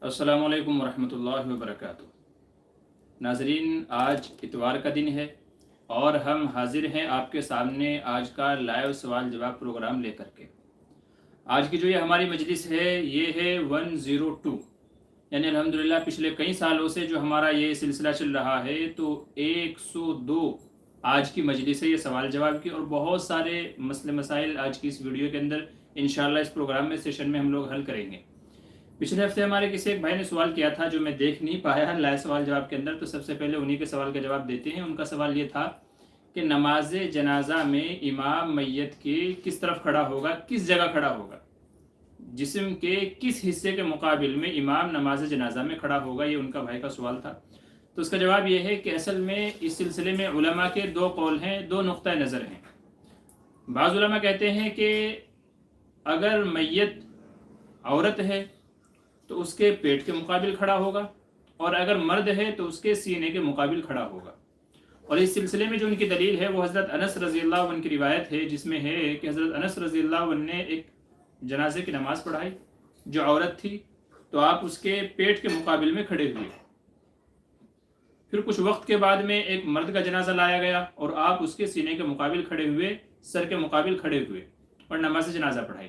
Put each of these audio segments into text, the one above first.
अस्सलामु अलैकुम वरहमतुल्लाहि वबरकातुहू। नाजरीन, आज इतवार का दिन है और हम हाजिर हैं आपके सामने आज का लाइव सवाल जवाब प्रोग्राम लेकर के। आज की जो ये हमारी मजलिस है ये है 102, यानी अल्हम्दुलिल्लाह पिछले कई सालों से जो हमारा ये सिलसिला चल रहा है तो 102 आज की मजलिस है ये सवाल जवाब की, और बहुत सारे मसले मसाइल आज की इस वीडियो के अंदर इंशाल्लाह इस प्रोग्राम में सेशन में हम लोग हल करेंगे। पिछले हफ्ते हमारे किसी एक भाई ने सवाल किया था जो मैं देख नहीं पाया लाइव सवाल जवाब के अंदर, तो सबसे पहले उन्हीं के सवाल का जवाब देते हैं। उनका सवाल ये था कि नमाज जनाजा में इमाम मैयत के किस तरफ खड़ा होगा, किस जगह खड़ा होगा, जिस्म के किस हिस्से के मुकाबिल में इमाम नमाज जनाजा में खड़ा होगा, ये उनका भाई का सवाल था। तो उसका जवाब ये है कि असल में इस सिलसिले में उलमा के दो कौल हैं, दो नुक्ता नज़र हैं। बाज़ उलमा कहते हैं कि अगर मैयत औरत है तो उसके पेट के मुकाबिल खड़ा होगा, और अगर मर्द है तो उसके सीने के मुकाबिल खड़ा होगा। और इस सिलसिले में जो उनकी दलील है वो हज़रत अनस रज़ी अल्लाह अन्हु की रिवायत है, जिसमें है कि हज़रत अनस रज़ी अल्लाह अन्हु ने एक जनाजे की नमाज़ पढ़ाई जो औरत थी, तो आप उसके पेट के मुकाबिल में खड़े हुए। फिर कुछ वक्त के बाद में एक मर्द का जनाजा लाया गया और आप उसके सीने के मुकाबिल खड़े हुए, सर के मुकाबिल खड़े हुए और नमाज जनाजा पढ़ाई।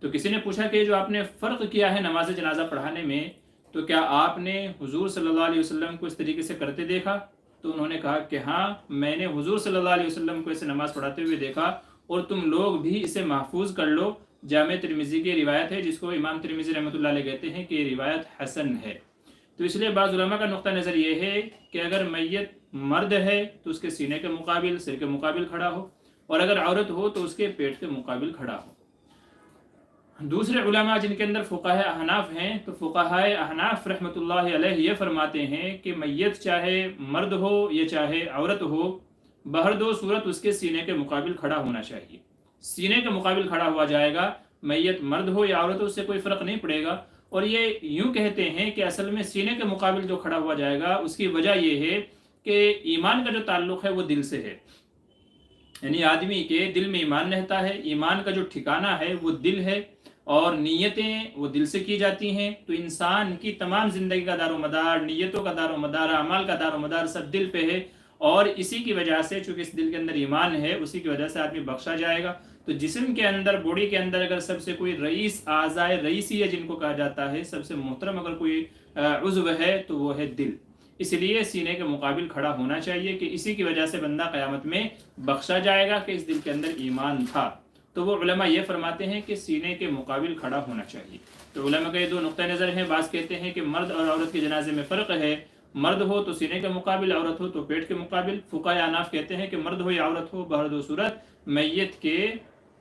तो किसी ने पूछा कि जो आपने फ़र्क किया है नमाज जनाजा पढ़ाने में, तो क्या आपने हुजूर सल्लल्लाहु अलैहि वसल्लम को इस तरीके से करते देखा? तो उन्होंने कहा कि हाँ, मैंने हुजूर सल्लल्लाहु अलैहि वसल्लम को ऐसे नमाज पढ़ाते हुए देखा, और तुम लोग भी इसे महफूज कर लो। जामे तिरमिज़ी की रिवायत है, जिसको इमाम तिरमिज़ी रहमतुल्लाह अलैह कहते हैं कि रिवायत हसन है। तो इसलिए बाज़ उलमा का नुक्ता नज़र ये है कि अगर मैयत मर्द है तो उसके सीने के मुकाबिल, सिर के मुकाबिल खड़ा हो, और अगर औरत हो तो उसके पेट के मुकाबिल खड़ा हो। दूसरे उलमा जिनके अंदर फुक़हा अहनाफ हैं, तो फुक़हा अहनाफ रहमतुल्लाहि अलैह ये फरमाते हैं कि मैयत चाहे मर्द हो या चाहे औरत हो, बहर दो सूरत उसके सीने के मुकाबिल खड़ा होना चाहिए। सीने के मुकाबिल खड़ा हुआ जाएगा, मैयत मर्द हो या औरत हो, उससे कोई फ़र्क नहीं पड़ेगा। और ये यूँ कहते हैं कि असल में सीने के मुकाबिल जो खड़ा हुआ जाएगा उसकी वजह ये है कि ईमान का जो ताल्लुक़ है वो दिल से है, यानी आदमी के दिल में ईमान रहता है। ईमान का जो ठिकाना है वो दिल है, और नीयतें वो दिल से की जाती हैं। तो इंसान की तमाम ज़िंदगी का दारोमदार, नीयतों का दारोमदार, अमाल का दारोमदार सब दिल पे है, और इसी की वजह से चूँकि इस दिल के अंदर ईमान है, उसी की वजह से आदमी बख्शा जाएगा। तो जिस्म के अंदर, बॉडी के अंदर अगर सबसे कोई रईस आज़ाए रईसिया जिनको कहा जाता है, सबसे मोहतरम अगर कोई उज़्व है तो वो है दिल। इसलिए सीने के मुकाबिल खड़ा होना चाहिए कि इसी की वजह से बंदा क़यामत में बख्शा जाएगा कि इस दिल के अंदर ईमान था। तो वो उलमा ये फरमाते हैं कि सीने के मुकाबिल खड़ा होना चाहिए। तो उलमा के दो नुक्ता नज़र हैं। बाज़ कहते हैं कि मर्द और औरत के जनाजे में फ़र्क है, मर्द हो तो सीने के मुकाबिल, औरत हो तो पेट के मुकाबिल। फुक़हा अहनाफ कहते हैं कि मर्द हो या औरत हो, बहर दो सूरत मैयत के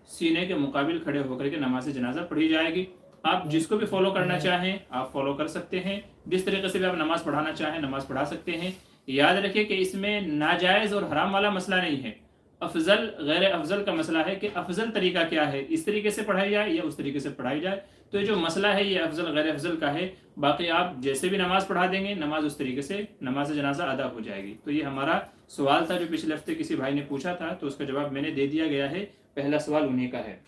सीने के मुकाबिल खड़े होकर के नमाज जनाजा पढ़ी जाएगी। आप जिसको भी फॉलो करना चाहें आप फॉलो कर सकते हैं, जिस तरीके से भी आप नमाज़ पढ़ाना चाहें नमाज़ पढ़ा सकते हैं। याद रखिए कि इसमें नाजायज़ और हराम वाला मसला नहीं है, अफजल गैर अफजल का मसला है कि अफजल तरीका क्या है, इस तरीके से पढ़ाई जाए या उस तरीके से पढ़ाई जाए। तो ये जो मसला है ये अफजल गैर अफजल का है। बाकी आप जैसे भी नमाज़ पढ़ा देंगे, नमाज उस तरीके से नमाज जनाजा अदा हो जाएगी। तो ये हमारा सवाल था जो पिछले हफ्ते किसी भाई ने पूछा था, तो उसका जवाब मैंने दे दिया गया है। पहला सवाल उन्हीं का है।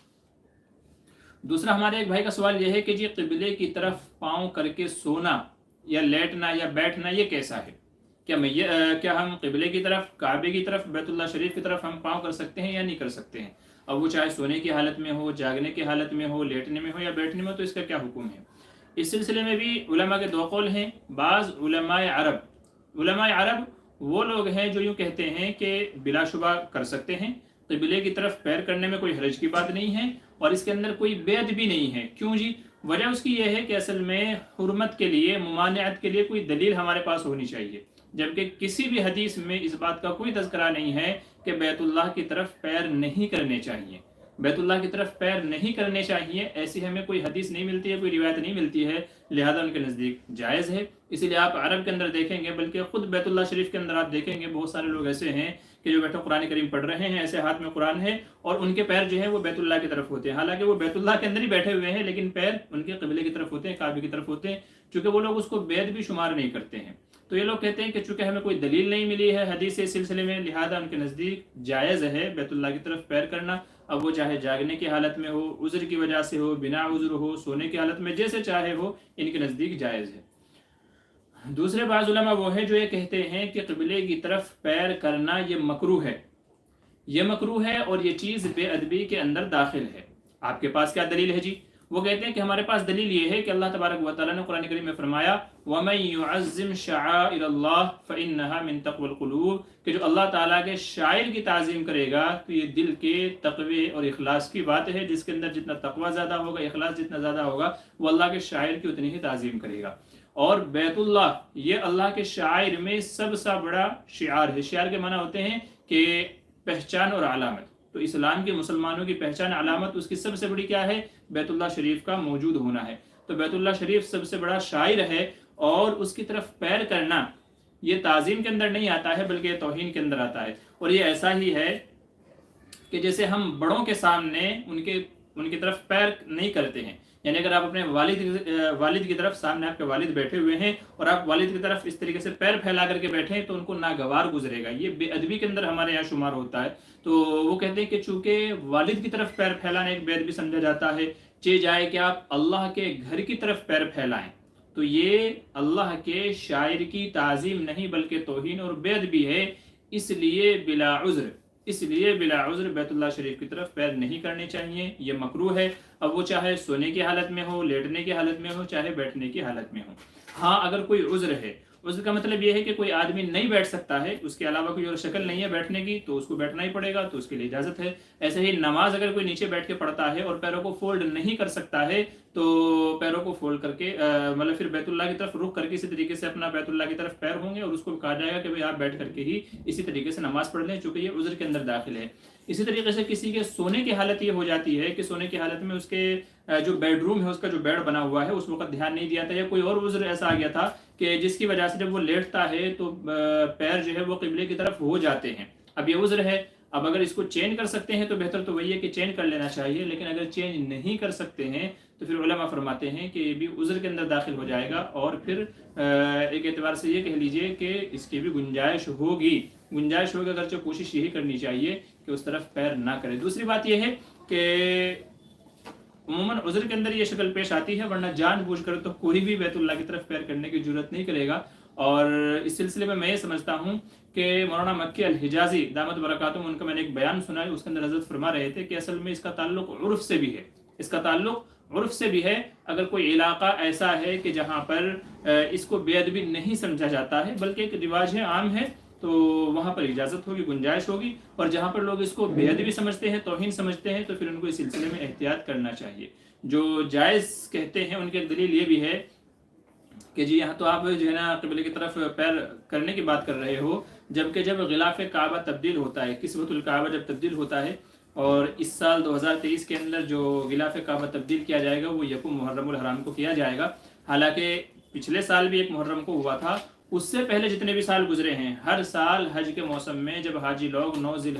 दूसरा हमारे एक भाई का सवाल यह है कि जी क़िबले की तरफ पाँव करके सोना या लेटना या बैठना ये कैसा है? क्या हम क़िबले की तरफ, काबे की तरफ, बैतुल्लाह शरीफ की तरफ हम पाँव कर सकते हैं या नहीं कर सकते हैं? अब वो चाहे सोने की हालत में हो, जागने की हालत में हो, लेटने में हो या बैठने में हो, तो इसका क्या हुक्म है? इस सिलसिले में भी उलमा के दो कौल हैं। बाज़ उलमाए अरब वो लोग हैं जो यूँ कहते हैं कि बिलाशुबा कर सकते हैं, क़िबले की तरफ पैर करने में कोई हरज की बात नहीं है, और इसके अंदर कोई बेद भी नहीं है। क्यों जी? वजह उसकी यह है कि असल में हुर्मत के लिए, मुमानियत के लिए कोई दलील हमारे पास होनी चाहिए, जबकि किसी भी हदीस में इस बात का कोई तज़किरा नहीं है कि बैतुल्लाह की तरफ पैर नहीं करने चाहिए। बैतुल्लाह की तरफ पैर नहीं करने चाहिए, ऐसी हमें कोई हदीस नहीं मिलती है, कोई रिवायत नहीं मिलती है, लिहाजा उनके नज़दीक जायज़ है। इसीलिए आप अरब के अंदर देखेंगे, बल्कि ख़ुद बैतुल्लाह शरीफ के अंदर आप देखेंगे बहुत सारे लोग ऐसे हैं कि जो बैठे कुरान करीम पढ़ रहे हैं, ऐसे हाथ में कुरान है और उनके पैर जो है वो बैतुल्लाह की तरफ होते हैं। हालांकि वो बैतुल्लाह के अंदर ही बैठे हुए हैं, लेकिन पैर उनके क़िबले की तरफ होते हैं, काबे की तरफ होते हैं, चूँकि वो लोग उसको बैद भी शुमार नहीं करते हैं। تو یہ لوگ کہتے ہیں کہ چونکہ ہمیں کوئی دلیل نہیں ملی ہے حدیث سے اس سلسلے میں، لہذا ان کے نزدیک جائز ہے بیت اللہ کی طرف پیر کرنا، اب وہ چاہے جاگنے کی حالت میں ہو، عذر کی وجہ سے ہو، بنا عذر ہو، سونے کی حالت میں، جیسے چاہے ہو، ان کے نزدیک جائز ہے۔ دوسرے بعض علماء وہ ہیں جو یہ کہتے ہیں کہ قبلے کی طرف پیر کرنا یہ مکروہ ہے، یہ مکروہ ہے اور یہ چیز بے ادبی کے اندر داخل ہے۔ آپ کے پاس کیا دلیل ہے جی؟ وہ کہتے ہیں کہ ہمارے پاس دلیل یہ ہے کہ اللہ تبارک و تعالیٰ نے قرآن کریم میں فرمایا وَمَن يُعَظِّمْ شَعَائِرَ اللَّهِ فَإِنَّهَا مِن تَقْوَى الْقُلُوبِ، کہ جو اللہ تعالیٰ کے شاعر کی تعظیم کرے گا تو یہ دل کے تقوی اور اخلاص کی بات ہے، جس کے اندر جتنا تقوی زیادہ ہوگا، اخلاص جتنا زیادہ ہوگا، وہ اللہ کے شاعر کی اتنی ہی تعظیم کرے گا۔ اور بیت اللہ یہ اللہ کے شاعر میں سب سے بڑا شعار ہے۔ شعار کے معنی ہوتے ہیں کہ پہچان اور علامت، تو اسلام کے مسلمانوں کی پہچان علامت اس کی سب سے بڑی کیا ہے؟ بیت اللہ شریف کا موجود ہونا ہے۔ تو بیت اللہ شریف سب سے بڑا شاعر ہے اور اس کی طرف پیر کرنا یہ تعظیم کے اندر نہیں آتا ہے بلکہ یہ توہین کے اندر آتا ہے۔ اور یہ ایسا ہی ہے کہ جیسے ہم بڑوں کے سامنے ان کی طرف پیر نہیں کرتے ہیں، یعنی اگر آپ اپنے والد کی طرف، سامنے آپ کے والد بیٹھے ہوئے ہیں اور آپ والد کی طرف اس طریقے سے پیر پھیلا کر کے بیٹھے ہیں تو ان کو ناگوار گزرے گا، یہ بے ادبی کے اندر ہمارے یہاں شمار ہوتا ہے۔ تو وہ کہتے ہیں کہ چونکہ والد کی طرف پیر پھیلانا ایک بے ادبی سمجھا جاتا ہے، چاہے جائے کہ آپ اللہ کے گھر کی طرف پیر پھیلائیں تو یہ اللہ کے شاعر کی تعظیم نہیں بلکہ توہین اور بے ادبی ہے، اس لیے بلا عذر بیت اللہ شریف کی طرف پیر نہیں کرنے چاہیے، یہ مکروہ ہے۔ اب وہ چاہے سونے کی حالت میں ہو، لیٹنے کی حالت میں ہو، چاہے بیٹھنے کی حالت میں ہو۔ ہاں اگر کوئی عذر ہے، عذر کا مطلب یہ ہے کہ کوئی آدمی نہیں بیٹھ سکتا ہے، اس کے علاوہ کوئی اور شکل نہیں ہے بیٹھنے کی، تو اس کو بیٹھنا ہی پڑے گا، تو اس کے لیے اجازت ہے۔ ایسے ہی نماز اگر کوئی نیچے بیٹھ کے پڑھتا ہے اور پیروں کو فولڈ نہیں کر سکتا ہے تو پیروں کو فولڈ کر کے مطلب پھر بیت اللہ کی طرف رخ کر کے اسی طریقے سے اپنا بیت اللہ کی طرف پیر ہوں گے اور اس کو کہا جائے گا کہ بھئی آپ بیٹھ کر کے ہی اسی طریقے سے نماز پڑھ لیں، چونکہ یہ عذر کے اندر داخل ہے۔ اسی طریقے سے کسی کے سونے کی حالت یہ ہو جاتی ہے کہ سونے کی حالت میں اس کے جو بیڈ روم ہے، اس کا جو بیڈ بنا ہوا ہے، اس وقت دھیان نہیں دیا تھا، یا کوئی اور عذر ایسا آ گیا تھا کہ جس کی وجہ سے جب وہ لیٹتا ہے تو پیر جو ہے وہ قبلے کی طرف ہو جاتے ہیں۔ اب یہ عذر ہے، اب اگر اس کو چینج کر سکتے ہیں تو بہتر تو وہی ہے کہ چینج کر لینا چاہیے، لیکن اگر چینج نہیں کر سکتے ہیں تو پھر علماء فرماتے ہیں کہ یہ بھی عذر کے اندر داخل ہو جائے گا، اور پھر ایک اعتبار سے یہ کہہ لیجئے کہ اس کی بھی گنجائش ہوگی، اگرچہ کوشش یہی کرنی چاہیے کہ اس طرف پیر نہ کرے۔ دوسری بات یہ ہے کہ عموماً عذر کے اندر یہ شکل پیش آتی ہے، ورنہ جان بوجھ کر تو کوئی بھی بیت اللہ کی طرف پیر کرنے کی جرت نہیں کرے گا۔ اور اس سلسلے میں یہ سمجھتا ہوں کہ مولانا مکی الحجازی دامت برکاتہم، ان کا میں نے ایک بیان سنا ہے، اس کے اندر حضرت فرما رہے تھے کہ اصل میں اس کا تعلق عرف سے بھی ہے، اگر کوئی علاقہ ایسا ہے کہ جہاں پر اس کو بے ادبی نہیں سمجھا جاتا ہے بلکہ ایک رواج ہے، عام ہے، تو وہاں پر اجازت ہوگی، گنجائش ہوگی، اور جہاں پر لوگ اس کو بے ادبی سمجھتے ہیں، توہین سمجھتے ہیں، تو پھر ان کو اس سلسلے میں احتیاط کرنا چاہیے۔ جو جائز کہتے ہیں ان کی ایک دلیل یہ بھی ہے کہ جی یہاں تو آپ جو ہے نا قبلے کی طرف پیر کرنے کی بات کر رہے ہو، جبکہ جب غلاف کعبہ تبدیل ہوتا ہے، کسوۃ الکعبہ جب تبدیل ہوتا ہے، اور اس سال 2023 کے اندر جو غلاف کعبہ تبدیل کیا جائے گا وہ یکم محرم الحرام کو کیا جائے گا، حالانکہ پچھلے سال بھی ایک محرم کو ہوا تھا، اس سے پہلے جتنے بھی سال گزرے ہیں، ہر سال حج کے موسم میں جب حاجی لوگ 9 ذی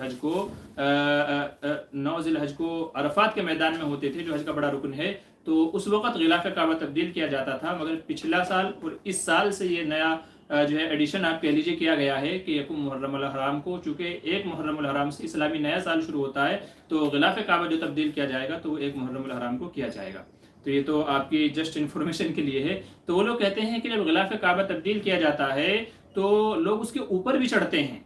الحج کو عرفات کے میدان میں ہوتے تھے، جو حج کا بڑا رکن ہے، تو اس وقت غلاف کعبہ تبدیل کیا جاتا تھا، مگر پچھلا سال اور اس سال سے یہ نیا جو ہے ایڈیشن آپ کہہ لیجیے کیا گیا ہے کہ یکم محرم الحرام کو، چونکہ 1 محرم الحرام سے اسلامی نیا سال شروع ہوتا ہے، تو غلاف کعبہ جو تبدیل کیا جائے گا تو وہ 1 محرم الحرام کو کیا جائے گا۔ تو یہ تو آپ کی جسٹ انفارمیشن کے لیے ہے۔ تو وہ لوگ کہتے ہیں کہ جب غلاف کعبہ تبدیل کیا جاتا ہے تو لوگ اس کے اوپر بھی چڑھتے ہیں،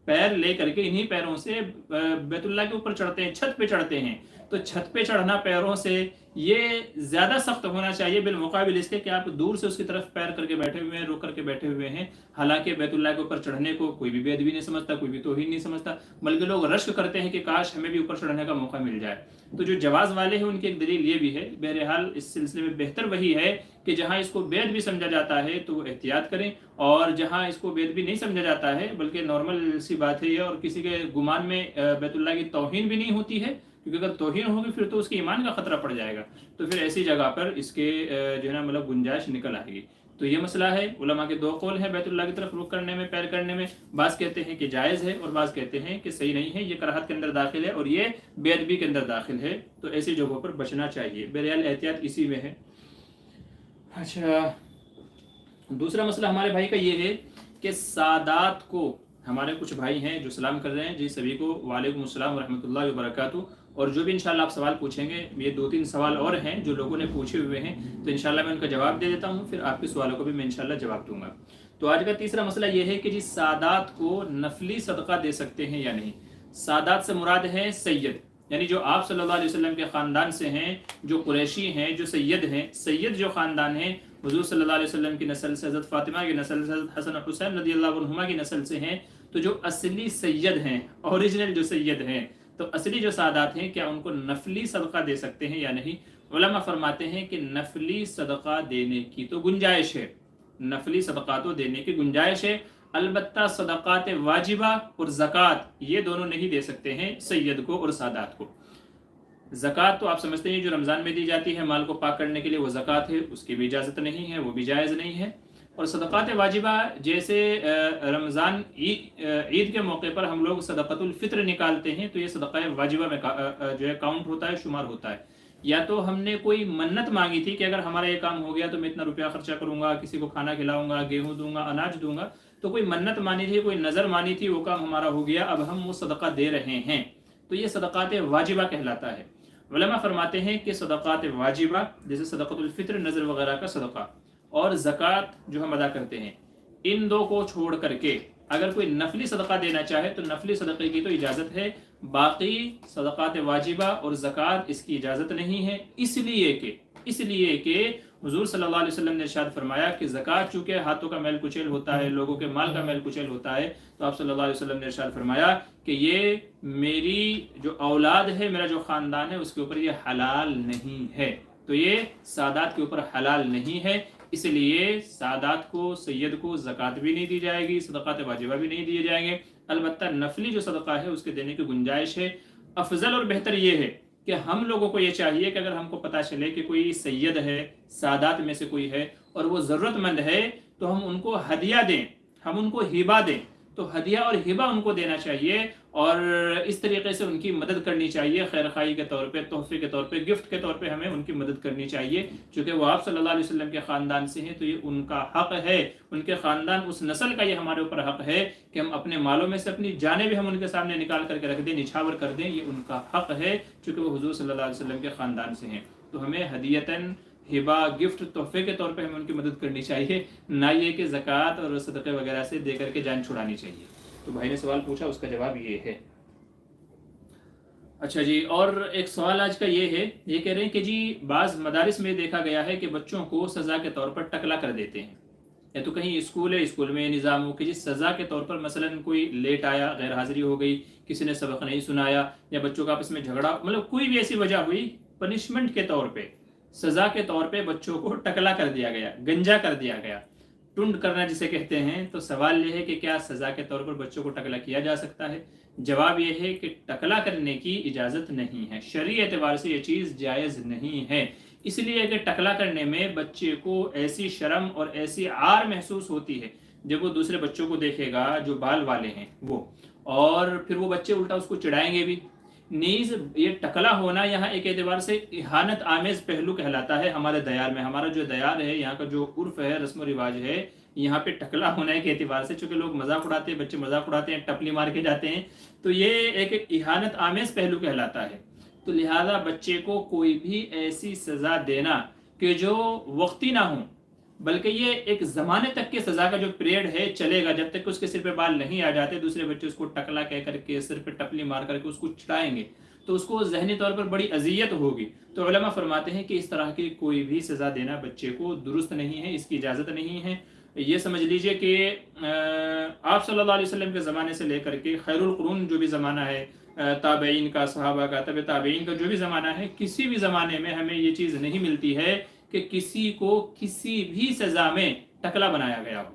پیر لے کر کے انہی پیروں سے بیت اللہ کے اوپر چڑھتے ہیں، چھت پہ چڑھتے ہیں۔ تو چھت پہ چڑھنا پیروں سے یہ زیادہ سخت ہونا چاہیے بالمقابل اس کے کہ آپ دور سے اس کی طرف پیر کر کے بیٹھے ہوئے ہیں، رک کر کے بیٹھے ہوئے ہیں، حالانکہ بیت اللہ کے اوپر چڑھنے کو کوئی بھی بے ادبی نہیں سمجھتا، کوئی بھی توہین نہیں سمجھتا، بلکہ لوگ رشک کرتے ہیں کہ کاش ہمیں بھی اوپر چڑھنے کا موقع مل جائے۔ تو جو جواز والے ہیں ان کی ایک دلیل یہ بھی ہے۔ بہرحال اس سلسلے میں بہتر وہی ہے کہ جہاں اس کو بے ادبی سمجھا جاتا ہے تو وہ احتیاط کریں، اور جہاں اس کو بے ادبی نہیں سمجھا جاتا ہے بلکہ نارمل سی بات ہے یہ، اور کسی کے گمان میں بیت اللہ کی توہین بھی نہیں ہوتی ہے، کیونکہ اگر توہین ہوگی پھر تو اس کے ایمان کا خطرہ پڑ جائے گا، تو پھر ایسی جگہ پر اس کے جو ہے نا مطلب گنجائش نکل آئے گی۔ تو یہ مسئلہ ہے، علماء کے 2 قول ہیں بیت اللہ کی طرف رخ کرنے میں، پیر کرنے میں، بعض کہتے ہیں کہ جائز ہے اور بعض کہتے ہیں کہ صحیح نہیں ہے، یہ کراہت کے اندر داخل ہے اور یہ بے ادبی کے اندر داخل ہے، تو ایسی جگہوں پر بچنا چاہیے۔ بہرحال احتیاط اسی میں ہے۔ اچھا، دوسرا مسئلہ ہمارے بھائی کا یہ ہے कि सादात को, हमारे कुछ भाई हैं जो सलाम कर रहे हैं जी, सभी को वालेकुम अस्सलाम रहमतुल्लाहि व बरकातुहू। और जो भी इंशाल्लाह आप सवाल पूछेंगे, ये 2-3 सवाल और हैं जो लोगों ने पूछे हुए हैं, तो इंशाल्लाह मैं उनका जवाब दे देता हूँ, फिर आपके सवालों को भी मैं इंशाल्लाह जवाब दूंगा। तो आज का तीसरा मसला ये है कि जी सादात को नफली सदका दे सकते हैं या नहीं। सादात से मुराद है सैयद, यानी जो आप सल्लल्लाहु अलैहि वसल्लम के ख़ानदान से हैं, जो कुरैशी हैं, जो सैयद हैं, सैयद जो ख़ानदान है, हुज़ूर सल्लल्लाहु अलैहि वसल्लम की नस्ल से, हज़रत फ़ातिमा की नस्ल से, हज़रत हसन और हुसैन रज़ियल्लाहु अन्हुमा की नस्ल से हैं, तो जो असली सैयद हैं, ओरिजिनल जो सैयद हैं, तो असली जो सादात हैं, क्या उनको नफली सदका दे सकते हैं या नहीं। उलमा फरमाते हैं कि नफली सदका देने की तो गुंजाइश है, नफली सदका तो देने की गुंजाइश है, अलबत्ता सदक़ात वाजिबा और ज़कात ये दोनों नहीं दे सकते हैं सैयद को और सादात को। ज़कात तो आप समझते हैं जो रमज़ान में दी जाती है माल को पाक करने के लिए, वो ज़कात है, उसकी भी इजाज़त नहीं है, वो भी जायज़ नहीं है। और सदक़ात वाजिबा जैसे रमज़ान ईद के मौके पर हम लोग सदक़तुल फ़ित्र निकालते हैं, तो ये सदक़ा वाजिबा में जो है काउंट होता है, शुमार होता है। या तो हमने कोई मन्नत मांगी थी कि अगर हमारा ये काम हो गया तो मैं इतना रुपया खर्चा करूंगा, किसी को खाना खिलाऊंगा, गेहूं दूंगा, अनाज दूंगा, तो कोई मन्नत मानी थी, कोई नज़र मानी थी, वो काम हमारा हो गया, अब हम वो सदका दे रहे हैं, तो ये सदक़ात वाजिबा कहलाता है। उलमा फरमाते हैं कि सदक़ात वाजिबा जैसे सदक़तुल फ़ित्र, नज़र वगैरह का सदका, और ज़कात जो हम अदा करते हैं, इन दो को छोड़ करके अगर कोई नफली सदका देना चाहे तो नफली सदक़े की तो इजाज़त है, बाकी सदक़ात वाजिबा और ज़कात इसकी इजाज़त नहीं है, इसलिए कि हुज़ूर सल्लल्लाहु अलैहि वसल्लम ने इरशाद फरमाया कि ज़कात चूँकि हाथों का मैल कुचैल होता है, लोगों के माल का मैल कुचैल होता है, तो आप सल्लल्लाहु अलैहि वसल्लम ने इरशाद फरमाया कि ये मेरी जो औलाद है, मेरा जो ख़ानदान है, उसके ऊपर ये हलाल नहीं है, तो ये सादात के ऊपर हलाल नहीं है। इसलिए सादात को, सैयद को ज़कात भी नहीं दी जाएगी, सदक़ात वाजिबा भी नहीं दिए जाएंगे, अलबत्ता नफली जो सदका है उसके देने की गुंजाइश है। अफजल और बेहतर ये है कि हम लोगों को ये चाहिए कि अगर हमको पता चले कि कोई सैयद है, सादात में से कोई है और वो ज़रूरतमंद है, तो हम उनको हदिया दें, हम उनको हिबा दें, तो हदिया और हिबा उनको देना चाहिए और इस तरीके से उनकी मदद करनी चाहिए, खैर खाई के तौर पे, तोहफे के तौर पे, गिफ्ट के तौर पे हमें उनकी मदद करनी चाहिए, क्योंकि वो आप सल्लल्लाहु अलैहि वसल्लम के ख़ानदान से हैं, तो ये उनका हक़ है, उनके ख़ानदान उस नस्ल का ये हमारे ऊपर हक़ है कि हम अपने मालों में से अपनी जानें भी हम उनके सामने निकाल करके रख दें, निछावर कर दें, ये उनका हक़ है, चूँकि वो हुज़ूर सल्लल्लाहु अलैहि वसल्लम के ख़ानदान से हैं। तो हमें हदियतन, हिबा, गिफ्ट, तोहफे के तौर पे हमें उनकी मदद करनी चाहिए, ना ये कि ज़कात और सदक़े वगैरह से दे करके जान छुड़ानी चाहिए। तो भाई ने सवाल पूछा, उसका जवाब ये है। अच्छा जी, और एक सवाल आज का ये है, ये कह रहे हैं कि जी बाज़ मदारिस में देखा गया है कि बच्चों को सज़ा के तौर पर टकला कर देते हैं, या तो कहीं स्कूल है, स्कूल में निज़ाम हो कि जी सज़ा के तौर पर मसलन कोई लेट आया, गैर हाज़िरी हो गई, किसी ने सबक नहीं सुनाया, या बच्चों का आपस में झगड़ा, मतलब कोई भी ऐसी वजह हुई, पनिशमेंट के तौर पर, सज़ा के तौर पर बच्चों को टकला कर दिया गया, गंजा कर दिया गया, टुंड करना जिसे कहते हैं। तो सवाल यह है कि क्या सज़ा के तौर पर बच्चों को टकला किया जा सकता है। जवाब यह है कि टकला करने की इजाज़त नहीं है, शरई एतबार से ये चीज़ जायज़ नहीं है, इसलिए कि टकला करने में बच्चे को ऐसी शर्म और ऐसी आर महसूस होती है जब वो दूसरे बच्चों को देखेगा जो बाल वाले हैं वो, और फिर वो बच्चे उल्टा उसको चिढ़ाएंगे भी। नीज़ ये टकला होना यहाँ एक एतबार से इहानत आमेज पहलू कहलाता है हमारे दयार में। हमारा जो दयार है, यहाँ का जो उर्फ है, रस्म व रिवाज है, यहाँ पे टकला होने के एतबार से, चूंकि लोग मजाक उड़ाते हैं, बच्चे मजाक उड़ाते हैं, टपली मार के जाते हैं, तो ये एक इहानत आमेज पहलू कहलाता है। तो लिहाजा बच्चे को कोई भी ऐसी सज़ा देना कि जो वक्ती ना हो, बल्कि ये एक ज़माने तक के सज़ा का जो पीरियड है चलेगा, जब तक उसके सिर पे बाल नहीं आ जाते, दूसरे बच्चे उसको टकला कह करके, सिर पे टपली मार करके उसको चिढ़ाएंगे, तो उसको ज़हनी तौर पर बड़ी अजियत होगी। तो उलमा फरमाते हैं कि इस तरह की कोई भी सज़ा देना बच्चे को दुरुस्त नहीं है, इसकी इजाज़त नहीं है। ये समझ लीजिए कि आप सल्लल्लाहु अलैहि वसल्लम के ज़माने से लेकर के खैरुल कुरून जो भी ज़माना है, ताबईन का, सहाबा का, तब ताबईन का जो भी ज़माना है, किसी भी ज़माने में हमें ये चीज़ नहीं मिलती है कि किसी को किसी भी सज़ा में टकला बनाया गया हो,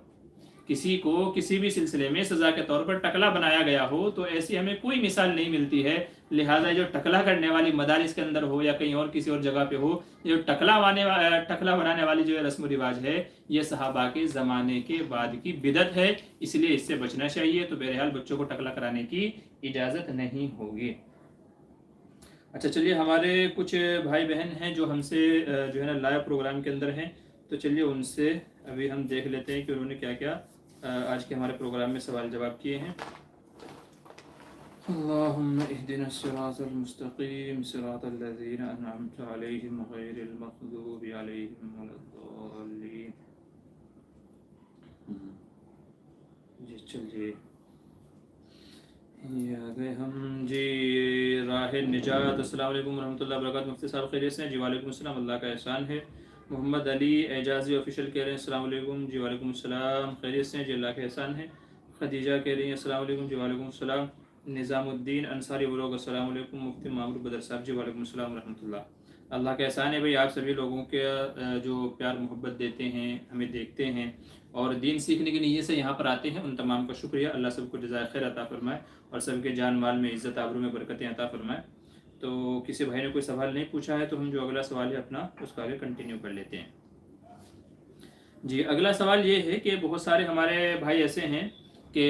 किसी को किसी भी सिलसिले में सज़ा के तौर पर टकला बनाया गया हो, तो ऐसी हमें कोई मिसाल नहीं मिलती है। लिहाजा जो टकला करने वाली मदारिस के अंदर हो या कहीं और किसी और जगह पे हो, जो टकला बनाने वाली जो रस्म रिवाज है, ये सहाबा के ज़माने के बाद की बिदत है, इसलिए इससे बचना चाहिए। तो बहरहाल बच्चों को टकला कराने की इजाज़त नहीं होगी। अच्छा चलिए, हमारे कुछ भाई बहन हैं जो हमसे जो है ना लाइव प्रोग्राम के अंदर हैं, तो चलिए उनसे अभी हम देख लेते हैं कि उन्होंने क्या क्या आज के हमारे प्रोग्राम में सवाल जवाब किए हैं। अल्लाहुम्मा इहदिना सिरातल मुस्तकीम सिरातल लज़ीना अनअमता अलैहिम गैरिल मग़दूबि अलैहिम वलद्दाल्लीन। जी चलिए, ये आ गए हम जी। राह निजात। अस्सलाम वालेकुम रहमतुल्लाहि व बरकातहू। मुफ्ती साहब खैरियत से? जी वालेकुम अस्सलाम, अल्लाह का एहसान है। मोहम्मद अली एजाज़ी ऑफिशियल कह रहे हैं अस्सलाम वालेकुम। जी वालेकुम अस्सलाम, खैरियत से? जी अल्लाह का एहसान है। खदीजा कह रही हैं अस्सलाम वालेकुम। जी वालेकुम अस्सलाम। निज़ामुद्दीन अंसारी व्लॉग अस्सलाम वालेकुम। मुफ्ती मामूर बदर साहब जी वालेकुम अस्सलाम रहमतुल्लाह। अल्लाह का एहसान है भाई, आप सभी लोगों के जो प्यार मोहब्बत देते हैं, हमें देखते हैं और दीन सीखने की नीयत से यहाँ पर आते हैं, उन तमाम का शुक्रिया। अल्लाह सबको जज़ाए खैर अता फरमाए और सबके जान माल में इज़्ज़त आबरू में बरकतें अता फरमाए। तो किसी भाई ने कोई सवाल नहीं पूछा है तो हम जो अगला सवाल है अपना उसका आगे कंटिन्यू कर लेते हैं। जी अगला सवाल ये है कि बहुत सारे हमारे भाई ऐसे हैं कि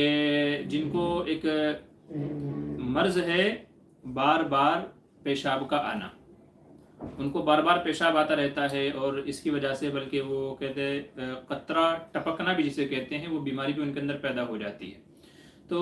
जिनको एक मर्ज़ है बार बार पेशाब का आना, उनको बार बार पेशाब आता रहता है और इसकी वजह से बल्कि वो कहते हैं कतरा टपकना भी जिसे कहते हैं, वो बीमारी भी उनके अंदर पैदा हो जाती है। तो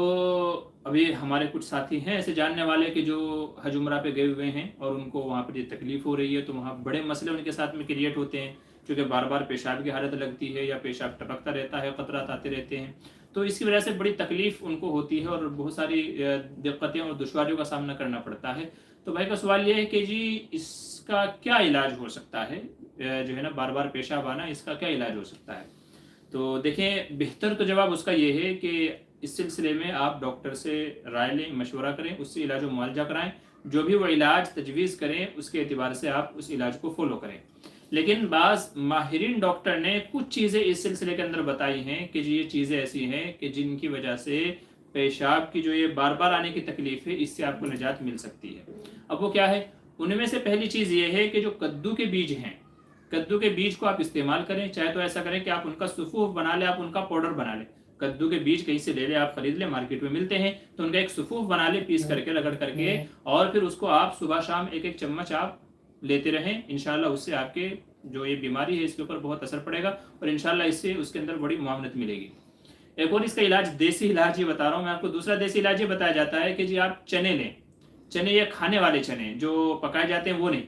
अभी हमारे कुछ साथी हैं ऐसे जानने वाले कि जो हज उम्रा पे गए हुए हैं और उनको वहाँ पर ये तकलीफ़ हो रही है, तो वहाँ बड़े मसले उनके साथ में क्रिएट होते हैं, क्योंकि बार बार पेशाब की हालत लगती है या पेशाब टपकता रहता है, कतरात आते रहते हैं, तो इसकी वजह से बड़ी तकलीफ़ उनको होती है और बहुत सारी दिक्कतें और दुश्वारियों का सामना करना पड़ता है। तो भाई का सवाल ये है कि जी इसका क्या इलाज हो सकता है, जो है ना बार बार पेशाब आना, इसका क्या इलाज हो सकता है? तो देखें, बेहतर तो जवाब उसका ये है कि इस सिलसिले में आप डॉक्टर से राय लें, मशवरा करें, उससे इलाज व मुआलजा कराएं, जो भी वो इलाज तजवीज़ करें उसके एतबार से आप उस इलाज को फॉलो करें। लेकिन बाज़ माहिरीन डॉक्टर ने कुछ चीज़ें इस सिलसिले के अंदर बताई हैं कि जी ये चीज़ें ऐसी हैं कि जिनकी वजह से पेशाब की जो ये बार बार आने की तकलीफ़ है, इससे आपको निजात मिल सकती है। अब वो क्या है? उनमें से पहली चीज़ ये है कि जो कद्दू के बीज हैं, कद्दू के बीज को आप इस्तेमाल करें। चाहे तो ऐसा करें कि आप उनका सुफूफ बना लें, आप उनका पाउडर बना लें। कद्दू के बीज कहीं से ले लें, आप खरीद लें, मार्केट में मिलते हैं, तो उनका एक सुफूफ बना लें पीस करके, रगड़ करके, और फिर उसको आप सुबह शाम एक एक चम्मच आप लेते रहें। इंशाल्लाह उससे आपके जो ये बीमारी है इसके ऊपर बहुत असर पड़ेगा और इंशाल्लाह इससे उसके अंदर बड़ी मुआवनत मिलेगी। एक और इसका इलाज, देसी इलाज ये बता रहा हूँ मैं आपको। दूसरा देसी इलाज ये बताया जाता है कि जी आप चने लें। चने, ये खाने वाले चने जो पकाए जाते हैं वो नहीं,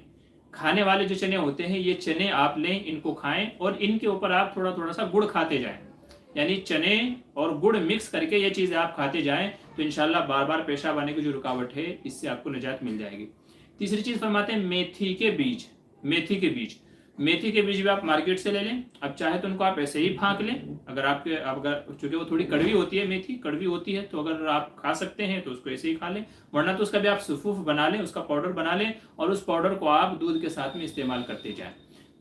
खाने वाले जो चने होते हैं ये चने आप लें, इनको खाएं और इनके ऊपर आप थोड़ा थोड़ा सा गुड़ खाते जाएं। यानी चने और गुड़ मिक्स करके ये चीज़ें आप खाते जाएं तो इंशाल्लाह बार बार पेशाब आने की जो रुकावट है इससे आपको निजात मिल जाएगी। तीसरी चीज़ फरमाते हैं मेथी के बीज। मेथी के बीज, मेथी के बीज भी आप मार्केट से ले लें। अब चाहे तो उनको आप ऐसे ही फाँक लें, अगर चूँकि वो थोड़ी कड़वी होती है, मेथी कड़वी होती है, तो अगर आप खा सकते हैं तो उसको ऐसे ही खा लें, वरना तो उसका भी आप सुफूफ बना लें, उसका पाउडर बना लें और उस पाउडर को आप दूध के साथ में इस्तेमाल करते जाएं।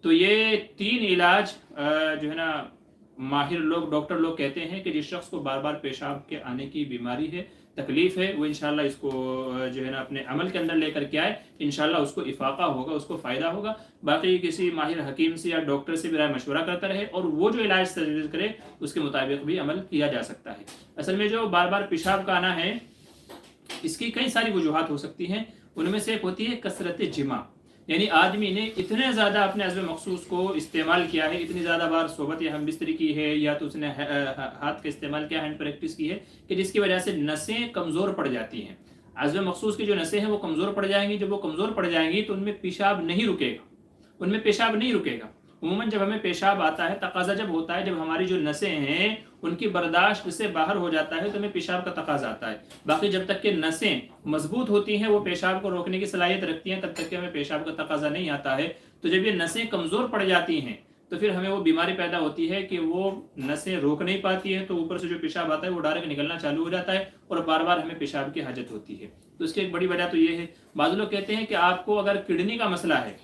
तो ये 3 इलाज जो है ना माहिर लोग, डॉक्टर लोग कहते हैं कि जिस शख्स को बार बार पेशाब के आने की बीमारी है, तकलीफ है, वो इंशाल्लाह इसको जो है ना अपने अमल के अंदर लेकर के आए, इंशाल्लाह उसको इफाका होगा, उसको फ़ायदा होगा। बाकी किसी माहिर हकीम से या डॉक्टर से भी राय मशवरा करता रहे और वो जो इलाज तजवीज़ करे उसके मुताबिक भी अमल किया जा सकता है। असल में जो बार बार पेशाब का आना है इसकी कई सारी वजूहात हो सकती हैं। उनमें से एक होती है कसरत जिमा, यानी आदमी ने इतने ज़्यादा अपने अज़्व मखसूस को इस्तेमाल किया है, इतनी ज़्यादा बार सोबत या हम बिस्तरी की है, या तो उसने हाथ का इस्तेमाल किया, हैंड प्रैक्टिस की है, कि जिसकी वजह से नसें कमज़ोर पड़ जाती हैं। अज़्व मखसूस की जो नसें हैं वो कमज़ोर पड़ जाएंगी। जब वो कमज़ोर पड़ जाएंगी तो उनमें पेशाब नहीं रुकेगा, उनमें पेशाब नहीं रुकेगा। उमूमन जब हमें पेशाब आता है, तकाजा जब होता है, जब हमारी जो नसें हैं उनकी बर्दाश्त से बाहर हो जाता है तो हमें पेशाब का तकाजा आता है। बाकी जब तक कि नसें मजबूत होती हैं, वो पेशाब को रोकने की सलाहियत रखती हैं, तब तक कि हमें पेशाब का तकाजा नहीं आता है। तो जब ये नसें कमज़ोर पड़ जाती हैं तो फिर हमें वो बीमारी पैदा होती है कि वो नसें रोक नहीं पाती है, तो ऊपर से जो पेशाब आता है वो डायरेक्ट निकलना चालू हो जाता है और बार बार हमें पेशाब की हाजत होती है। तो इसकी एक बड़ी वजह तो ये है। बाज़ लोग कहते हैं कि आपको अगर किडनी का मसला है,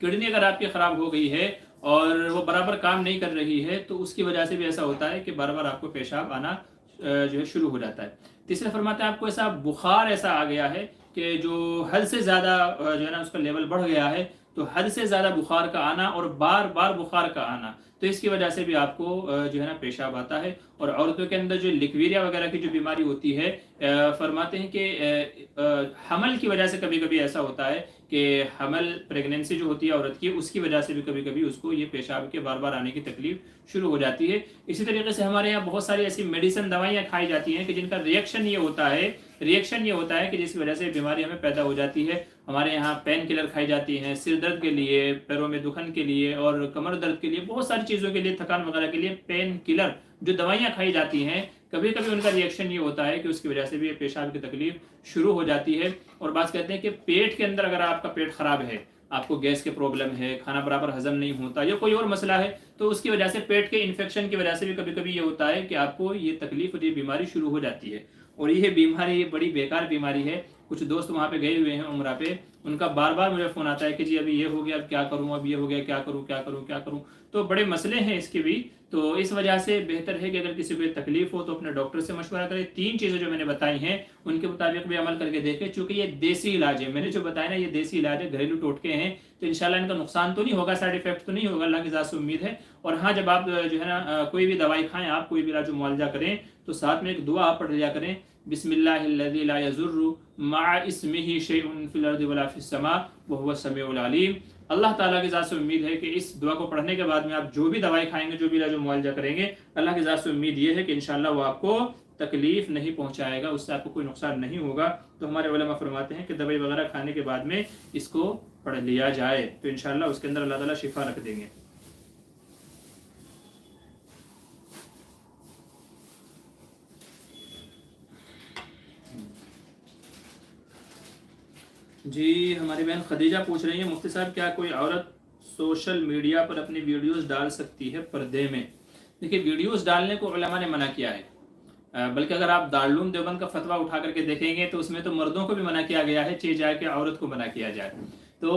किडनी अगर आपकी ख़राब हो गई है और वो बराबर काम नहीं कर रही है, तो उसकी वजह से भी ऐसा होता है कि बार बार आपको पेशाब आना जो है शुरू हो जाता है। तीसरा फरमाते हैं आपको ऐसा बुखार ऐसा आ गया है کہ جو حد سے زیادہ جو ہے نا اس کا لیول بڑھ گیا ہے، تو حد سے زیادہ بخار کا آنا اور بار بار بخار کا آنا، تو اس کی وجہ سے بھی آپ کو جو ہے نا پیشاب آتا ہے۔ اور عورتوں کے اندر جو لیکویریا وغیرہ کی جو بیماری ہوتی ہے، فرماتے ہیں کہ حمل کی وجہ سے کبھی کبھی ایسا ہوتا ہے کہ حمل پریگننسی جو ہوتی ہے عورت کی، اس کی وجہ سے بھی کبھی کبھی اس کو یہ پیشاب کے بار بار آنے کی تکلیف شروع ہو جاتی ہے۔ اسی طریقے سے ہمارے یہاں بہت ساری ایسی میڈیسن دوائیاں کھائی جاتی ہیں کہ جن کا ریئیکشن یہ ہوتا ہے کہ جس کی وجہ سے بیماری ہمیں پیدا ہو جاتی ہے۔ ہمارے یہاں پین کلر کھائی جاتی ہیں سر درد کے لیے، پیروں میں دکھن کے لیے اور کمر درد کے لیے، بہت ساری چیزوں کے لیے، تھکان وغیرہ کے لیے پین کلر جو دوائیاں کھائی جاتی ہیں، کبھی کبھی ان کا ریئیکشن یہ ہوتا ہے کہ اس کی وجہ سے بھی پیشاب کی تکلیف شروع ہو جاتی ہے۔ اور بعض کہتے ہیں کہ پیٹ کے اندر اگر آپ کا پیٹ خراب ہے، آپ کو گیس کے پرابلم ہے، کھانا برابر ہضم نہیں ہوتا یا کوئی اور مسئلہ ہے، تو اس کی وجہ سے پیٹ کے انفیکشن کی وجہ سے بھی کبھی کبھی یہ ہوتا ہے کہ آپ کو یہ تکلیف اور یہ بیماری شروع ہو جاتی ہے۔ اور یہ بیماری بڑی بیکار بیماری ہے۔ کچھ دوست وہاں پہ گئے ہوئے ہیں عمرہ پہ، ان کا بار بار مجھے فون آتا ہے کہ جی ابھی یہ ہو گیا، اب کیا کروں، اب یہ ہو گیا، کیا کروں، تو بڑے مسئلے ہیں اس کے بھی۔ تو اس وجہ سے بہتر ہے کہ اگر کسی کو تکلیف ہو تو اپنے ڈاکٹر سے مشورہ کرے۔ 3 چیزیں جو میں نے بتائی ہیں ان کے مطابق بھی عمل کر کے دیکھیں، چونکہ یہ دیسی علاج ہے، میں نے جو بتایا نا یہ دیسی علاج ہے، گھریلو ٹوٹکے ہیں، تو انشاءاللہ ان کا نقصان تو نہیں ہوگا، سائیڈ افیکٹ تو نہیں ہوگا، اللہ کی ذات سے امید ہے۔ اور ہاں، جب آپ جو ہے نا کوئی بھی دوائی کھائیں، آپ کوئی بھی علاج معالجہ کریں، تو ساتھ میں ایک دعا آپ پڑھ لیا کریں، بسم اللہ الذی لا یضر مع اسمہ شیء فی الارض ولا فی السماء وہو السمیع العلیم۔ اللہ تعالیٰ کی ذات سے امید ہے کہ اس دعا کو پڑھنے کے بعد میں آپ جو بھی دوائی کھائیں گے، جو بھی علاج معالجہ کریں گے، اللہ کی ذات سے امید یہ ہے کہ انشاءاللہ وہ آپ کو تکلیف نہیں پہنچائے گا، اس سے آپ کو کوئی نقصان نہیں ہوگا۔ تو ہمارے علماء فرماتے ہیں کہ دوائی وغیرہ کھانے کے بعد میں اس کو پڑھ لیا جائے، تو انشاءاللہ اس کے اندر اللہ تعالیٰ شفا رکھ دیں گے۔ جی، ہماری بہن خدیجہ پوچھ رہی ہیں، مفتی صاحب کیا کوئی عورت سوشل میڈیا پر اپنی ویڈیوز ڈال سکتی ہے پردے میں؟ دیکھیے، ویڈیوز ڈالنے کو علماء نے منع کیا ہے، بلکہ اگر آپ دارالعلوم دیوبند کا فتویٰ اٹھا کر کے دیکھیں گے تو اس میں تو مردوں کو بھی منع کیا گیا ہے، چاہے جائے کہ عورت کو منع کیا جائے۔ تو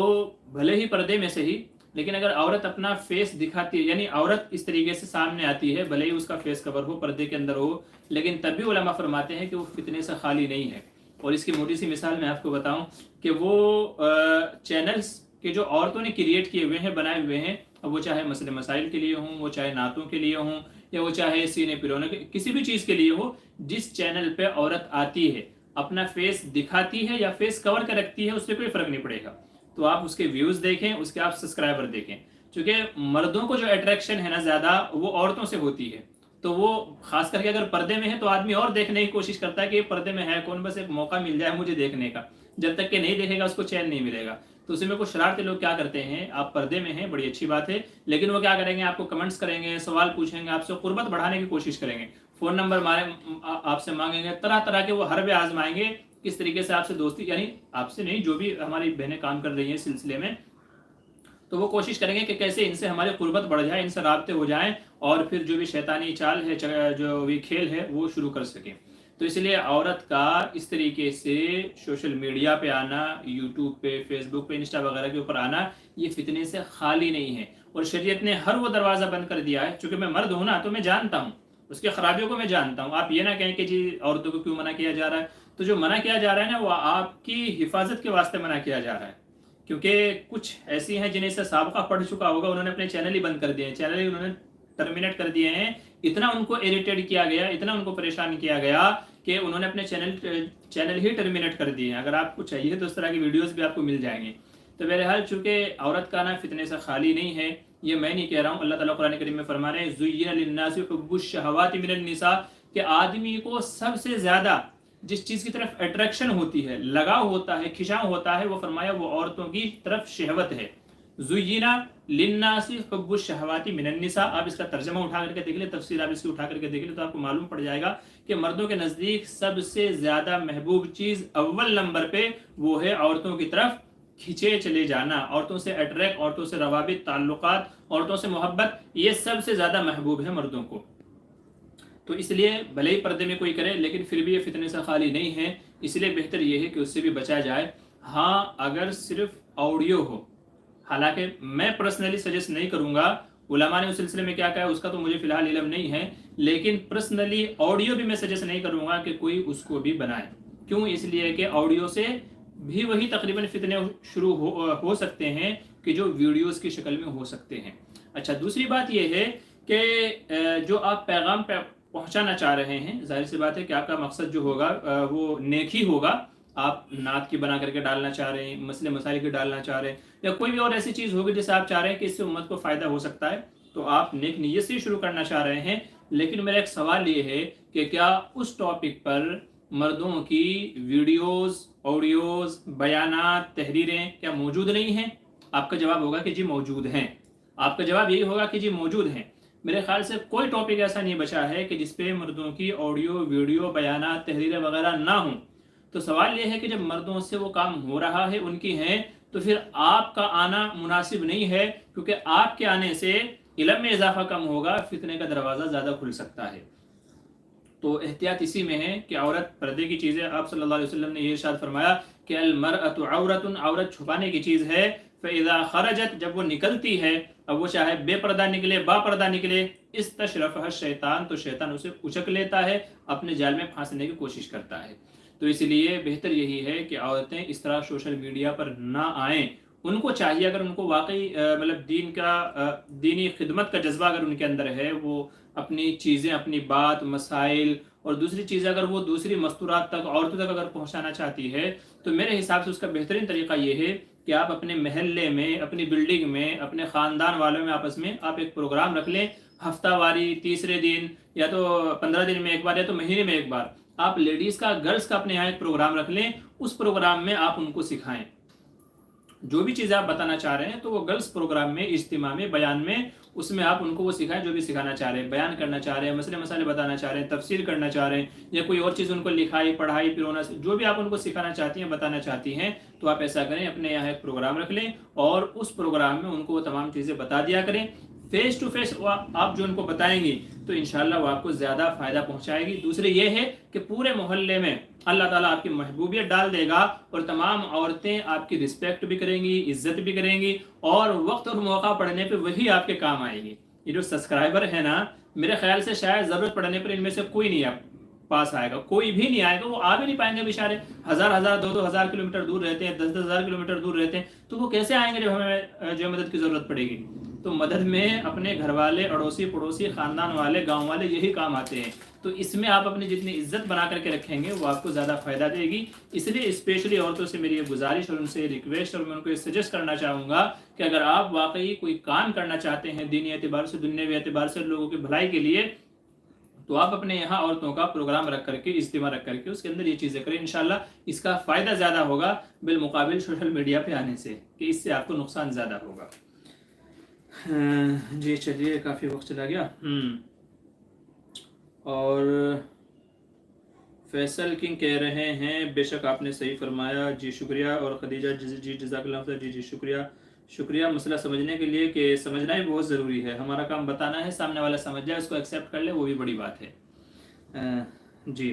بھلے ہی پردے میں سے ہی، لیکن اگر عورت اپنا فیس دکھاتی ہے، یعنی عورت اس طریقے سے سامنے آتی ہے، بھلے ہی اس کا فیس کور ہو، پردے کے اندر ہو، لیکن تب بھی علماء فرماتے ہیں کہ وہ فتنے سے خالی نہیں ہے۔ اور اس کی موٹی سی مثال میں آپ کو بتاؤں کہ وہ چینلز کے جو عورتوں نے کریٹ کیے ہوئے ہیں، بنائے ہوئے ہیں، اب وہ چاہے مسئلے مسائل کے لیے ہوں، وہ چاہے نعتوں کے لیے ہوں، یا وہ چاہے سینے پرونے کے کسی بھی چیز کے لیے ہو، جس چینل پہ عورت آتی ہے، اپنا فیس دکھاتی ہے یا فیس کور کر رکھتی ہے، اس سے کوئی فرق نہیں پڑے گا۔ تو آپ اس کے ویوز دیکھیں، اس کے آپ سبسکرائبر دیکھیں، چونکہ مردوں کو جو اٹریکشن ہے نا زیادہ، وہ عورتوں سے ہوتی ہے۔ تو وہ خاص کر کے اگر پردے میں ہے تو آدمی اور دیکھنے کی کوشش کرتا ہے کہ یہ پردے میں ہے کون، بس ایک موقع مل جائے مجھے دیکھنے کا، جب تک کہ نہیں دیکھے گا اس کو چین نہیں ملے گا۔ تو اسی میں کچھ شرارتی لوگ کیا کرتے ہیں، آپ پردے میں ہیں، بڑی اچھی بات ہے، لیکن وہ کیا کریں گے، آپ کو کمنٹس کریں گے، سوال پوچھیں گے، آپ سے قربت بڑھانے کی کوشش کریں گے، فون نمبر آپ سے مانگیں گے، طرح طرح کے وہ حربے آزمائیں گے، کس طریقے سے آپ سے دوستی، یعنی آپ سے نہیں، جو بھی ہماری بہنیں کام کر رہی ہیں سلسلے میں، تو وہ کوشش کریں گے کہ کیسے ان سے ہماری قربت بڑھ جائے، ان سے رابطے ہو جائیں، اور پھر جو بھی شیطانی چال ہے، جو بھی کھیل ہے، وہ شروع کر سکیں۔ تو اس لیے عورت کا اس طریقے سے سوشل میڈیا پہ آنا، یوٹیوب پہ، فیس بک پہ، انسٹا وغیرہ کے اوپر آنا، یہ فتنے سے خالی نہیں ہے، اور شریعت نے ہر وہ دروازہ بند کر دیا ہے۔ چونکہ میں مرد ہوں نا، تو میں جانتا ہوں اس کی خرابیوں کو، میں جانتا ہوں۔ آپ یہ نہ کہیں کہ جی عورتوں کو کیوں منع کیا جا رہا ہے، تو جو منع کیا جا رہا ہے نا، وہ آپ کی حفاظت کے واسطے منع کیا جا رہا ہے، کیونکہ کچھ ایسی ہیں جنہیں سے سابقہ پڑھ چکا ہوگا، انہوں نے اپنے چینل ہی بند کر دیے ہیں، چینل ہی انہوں نے ٹرمینیٹ کر دیے ہیں، اتنا ان کو اریٹیٹ کیا گیا، اتنا ان کو پریشان کیا گیا کہ انہوں نے اپنے چینل ہی ٹرمینیٹ کر دیے ہیں۔ اگر آپ کو چاہیے تو اس طرح کی ویڈیوز بھی آپ کو مل جائیں گے۔ تو بہرحال چونکہ عورت کا نا فتنے سے خالی نہیں ہے، یہ میں نہیں کہہ رہا ہوں، اللہ تعالیٰ قرآن کریم میں فرما رہے ہیں زُيِّنَ لِلنَّاسِ حُبُّ الشَّهَوَاتِ مِنَ النِّسَاءِ، کہ آدمی کو سب سے زیادہ جس چیز کی طرف اٹریکشن ہوتی ہے، لگاؤ ہوتا ہے، کھنچاؤ ہوتا ہے، وہ فرمایا وہ عورتوں کی طرف شہوت ہے۔ زُيِّنَ لِلنَّاسِ حُبُّ الشَّهَوَاتِ مِنَ النِّسَاء، آپ اس کا ترجمہ اٹھا کر کے دیکھ لیں، تفسیر آپ اس کی اٹھا کر کے دیکھ لیں، تو آپ کو معلوم پڑ جائے گا کہ مردوں کے نزدیک سب سے زیادہ محبوب چیز اول نمبر پہ وہ ہے عورتوں کی طرف کھینچے چلے جانا، عورتوں سے اٹریکٹ، عورتوں سے روابط، تعلقات، عورتوں سے محبت، یہ سب سے زیادہ محبوب ہے مردوں کو۔ تو اس لیے بھلے ہی پردے میں کوئی کرے، لیکن پھر بھی یہ فتنے سے خالی نہیں ہے، اس لیے بہتر یہ ہے کہ اس سے بھی بچا جائے۔ ہاں، اگر صرف آڈیو ہو، حالانکہ میں پرسنلی سجیسٹ نہیں کروں گا، علماء نے اس سلسلے میں کیا کہا ہے اس کا تو مجھے فی الحال علم نہیں ہے، لیکن پرسنلی آڈیو بھی میں سجیسٹ نہیں کروں گا کہ کوئی اس کو بھی بنائے۔ کیوں؟ اس لیے کہ آڈیو سے भी वही तकरीबन फितने शुरू हो सकते हैं कि जो वीडियोस की शक्ल में हो सकते हैं। अच्छा, दूसरी बात यह है कि जो आप पैगाम पहुंचाना चाह रहे हैं, जाहिर सी बात है कि आपका मकसद जो होगा वो नेक ही होगा। आप नात की बना करके डालना चाह रहे हैं, मसले मसाइल की डालना चाह रहे हैं, या कोई भी और ऐसी चीज़ होगी जिससे आप चाह रहे हैं कि इससे उम्मत को फ़ायदा हो सकता है, तो आप नेक नीयत से शुरू करना चाह रहे हैं। लेकिन मेरा एक सवाल ये है कि क्या उस टॉपिक पर मर्दों की वीडियोस, ऑडियोज, बयानात, तहरीरें क्या मौजूद नहीं हैं? आपका जवाब होगा कि जी मौजूद हैं। आपका जवाब यही होगा कि जी मौजूद हैं। मेरे ख्याल से कोई टॉपिक ऐसा नहीं बचा है कि जिसपे मर्दों की ऑडियो, वीडियो, बयानात, तहरीरें वगैरह ना हों। तो सवाल यह है कि जब मर्दों से वो काम हो रहा है, उनकी हैं, तो फिर आपका आना मुनासिब नहीं है, क्योंकि आपके आने से इल्म में इजाफा कम होगा, फितने का दरवाज़ा ज़्यादा खुल सकता है। तो एहतियात इसी में है कि औरत पर्दे की चीज़ है। आप सल्लल्लाहु अलैहि वसल्लम ने ये इरशाद फरमाया कि अल मरअतु औरतुन, औरत छुपाने की चीज़ है। फ़इज़ा खरजत, जब वो निकलती है, अब वो चाहे बेपर्दा निकले बापर्दा निकले, इस्तशरफ़हा शैतान, तो शैतान उसे उचक लेता है, अपने जाल में फांसने की कोशिश करता है। तो इसलिए बेहतर यही है कि औरतें इस तरह सोशल मीडिया पर ना आएँ। उनको चाहिए, अगर उनको वाकई मतलब दीनी खिदमत का जज्बा अगर उनके अंदर है, वो अपनी चीज़ें, अपनी बात, मसाइल और दूसरी चीज़ें अगर वो दूसरी मस्तूरात तक, औरतों तक अगर पहुंचाना चाहती है, तो मेरे हिसाब से उसका बेहतरीन तरीका ये है कि आप अपने महल्ले में, अपनी बिल्डिंग में, अपने ख़ानदान वालों में आपस में आप एक प्रोग्राम रख लें, हफ्तावारी, तीसरे दिन, या तो 15 दिन में एक बार, या तो महीने में एक बार आप लेडीज़ का, गर्ल्स का अपने यहाँ एक प्रोग्राम रख लें। उस प्रोग्राम में आप उनको सिखाएं जो भी चीज़ आप बताना चाह रहे हैं, तो वो गर्ल्स प्रोग्राम में, इज्तिमा में, बयान में, उसमें आप उनको वो सिखाएं जो भी सिखाना चाह रहे हैं, बयान करना चाह रहे हैं, मसले मसाले बताना चाह रहे हैं, तफसीर करना चाह रहे हैं, या कोई और चीज़ उनको लिखाई, पढ़ाई, पिरोना, जो भी आप उनको सिखाना चाहती हैं, बताना चाहती हैं, तो आप ऐसा करें, अपने यहाँ एक प्रोग्राम रख लें और उस प्रोग्राम में उनको वो तमाम चीज़ें बता दिया करें। फेस टू फेस आप जो उनको बताएंगी तो इंशाल्लाह वो आपको ज़्यादा फ़ायदा पहुंचाएगी। दूसरे ये है कि पूरे मोहल्ले में अल्लाह ताला आपकी महबूबियत डाल देगा और तमाम औरतें आपकी रिस्पेक्ट भी करेंगी, इज्जत भी करेंगी, और वक्त और मौका पड़ने पे वही आपके काम आएगी। ये जो सब्सक्राइबर है ना, मेरे ख्याल से शायद ज़रूरत पड़ने पर इनमें से कोई नहीं आप पास आएगा, कोई भी नहीं आएगा, वो आ भी नहीं पाएंगे बेचारे। हज़ार हज़ार, दो हज़ार किलोमीटर दूर रहते हैं, 10 हज़ार किलोमीटर दूर रहते हैं, तो वो कैसे आएंगे जब हमें जो मदद की ज़रूरत पड़ेगी। तो मदद में अपने घर वाले, अड़ोसी पड़ोसी, ख़ानदान वाले, गांव वाले, यही काम आते हैं। तो इसमें आप अपनी जितनी इज्जत बना करके रखेंगे वो आपको ज़्यादा फ़ायदा देगी। इसलिए स्पेशली औरतों से मेरी ये गुजारिश और उनसे रिक्वेस्ट, और मैं उनको ये सजेस्ट करना चाहूँगा कि अगर आप वाकई कोई काम करना चाहते हैं दीनी एतबार से, दुनियावी एतबार से, लोगों की भलाई के लिए, तो आप अपने यहाँ औरतों का प्रोग्राम रख करके, इज्तिमा रख करके उसके अंदर ये चीज़ें करें। इंशाल्लाह इसका फ़ायदा ज़्यादा होगा बिलमुकाबिल सोशल मीडिया पे आने से, कि इससे आपको नुकसान ज़्यादा होगा। जी चलिए, काफ़ी वक्त चला गया। और फैसल किंग कह रहे हैं, बेशक आपने सही फरमाया, जी शुक्रिया। और खदीजा जी जज़ाकल्लाह खैर, जी शुक्रिया मसला समझने के लिए, कि समझना ही बहुत ज़रूरी है। हमारा काम बताना है, सामने वाला समझ जाए, उसको एक्सेप्ट कर ले, वो भी बड़ी बात है। जी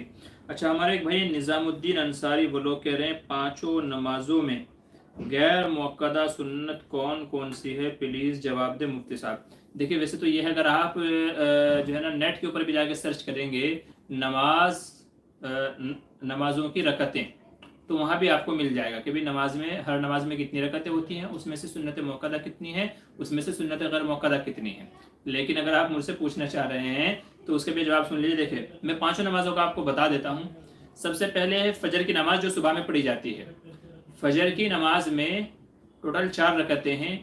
अच्छा, हमारे एक भाई निज़ामुद्दीन अंसारी, वो लोग कह रहे हैं पाँचों नमाजों में गैर मुअक्कदा सुन्नत कौन कौन सी है, प्लीज़ जवाब दे मुफ्ती साहब। देखिए, वैसे तो ये है, अगर आप जो है ना नेट के ऊपर भी जाके सर्च करेंगे नमाजों की रकतें, तो वहाँ भी आपको मिल जाएगा कि भाई नमाज में, हर नमाज में कितनी रकतें होती हैं, उसमें से सुन्नत मुअक्कदा कितनी है, उसमें से सुन्नत गैर मुअक्कदा कितनी है। लेकिन अगर आप मुझसे पूछना चाह रहे हैं तो उसके भी जवाब सुन लीजिए। देखिए, मैं पाँचों नमाजों का आपको बता देता हूँ। सबसे पहले है फजर की नमाज, जो सुबह में पढ़ी जाती है। फजर की नमाज में टोटल 4 रकतें हैं।